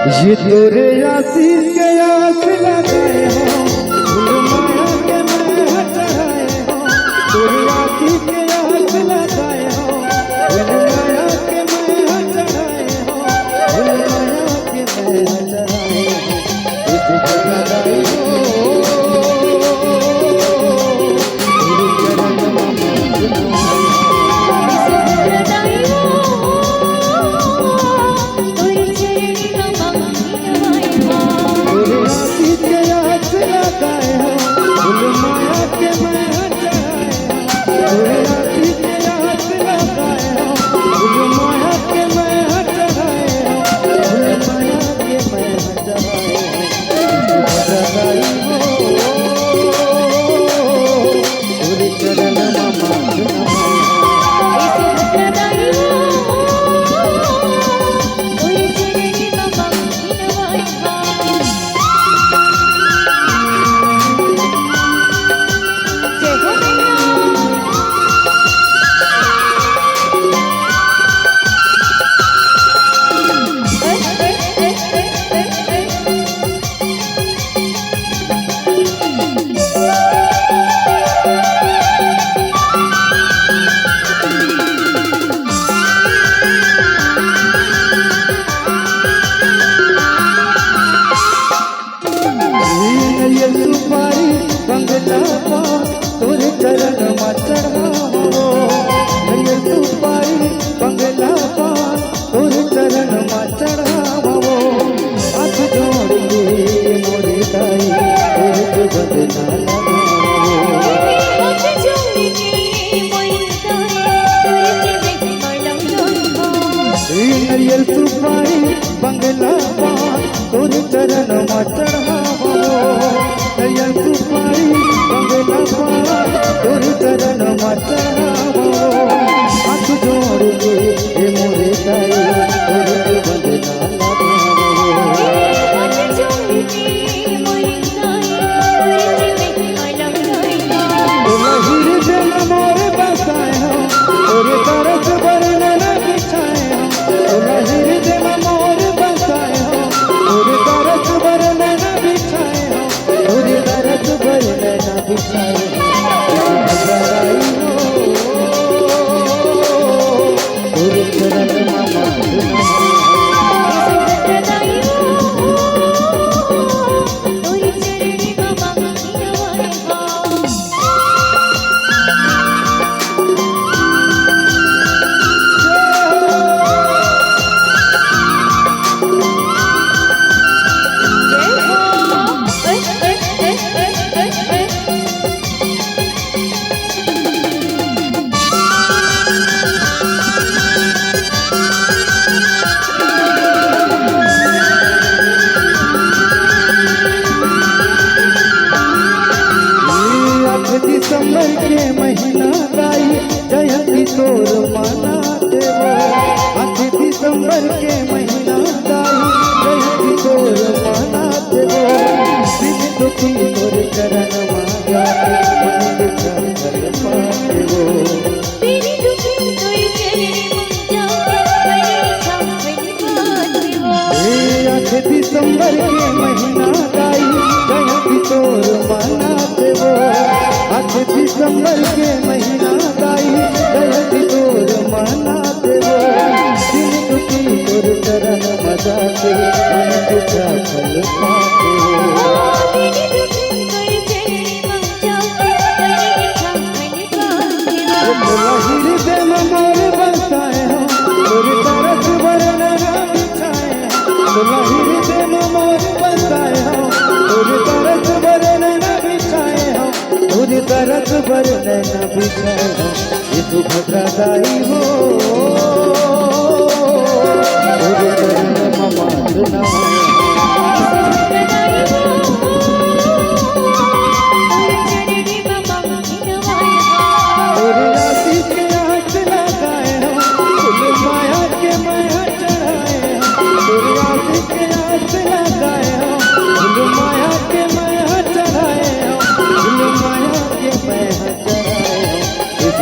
ये तोरे आशीष के आस लगाए हो, फूल माया के मैं चढ़ाए हो। तोरे आशीष के आस लगाए हो, फूल माया के मैं चढ़ाए हो। फूल माया के मैं चढ़ाए हो, इस लगाई हो। तोरे चरण में चढ़ावो, हरियर सुपारी बंगला पान तोरे चरण में चढ़ावो। हाथ जोड़ के मोरे दाई तोरे बदना लगावो। हाथ जोड़ के मोरे दाई तोरे बदना हरियर सुपारी बंगला पान तोरे चरण में चढ़ावो। हरियर सुपारी बंगला पान तोरे चरण में चढ़ावो। हाथ जोड़ के मोरे दाई तोरे बदना लगावो। हाथ जोड़ के मोरे दाई तोरे बदना लगावो। हृदय में मोरे बसाए हो, तोरे तरस वर्णन बिछाए हो। हृदय में मोरे बसाए हो, तोरे तरस वर्णन बिछाए हो। तोरे तरस वर्णन बिछाए हो, तोरे चरण दिसंबर के महीना गाई जयंती तोर मनाते हो। आज दिसंबर के महीना गाई जयंती तोर मनाते हो। दिन दुखी तोर चरण में जाके मन कर पाते हो। दिन दुखी तोर चरण में जाके आज दिसंबर के महीना गाई जयंती तोर मनाते हो। आज दिसंबर के महीना गाई जयंती तोर मनाते हो। दिन दुखी तोर चरण में जाके मन दुखा फल पाते हो। हृदय में मोरे बसाए हो, तोरे तरस वर्णन बिछाए हो। हृदय में मोरे बसाए हो, तोरे तरस वर्णन बिछाए हो। तोरे तरस वर्णन बिछाए हो, ये तू भद्रदाई हो। तोरे चरण में मांगना तोरे आशीष के आस लगाए हो, फूल माया के मैं चढ़ाए हो। तोरे आशीष के आस लगाए हो, फूल माया के मैं चढ़ाए हो। फूल माया के मैं चढ़ाए हो, इस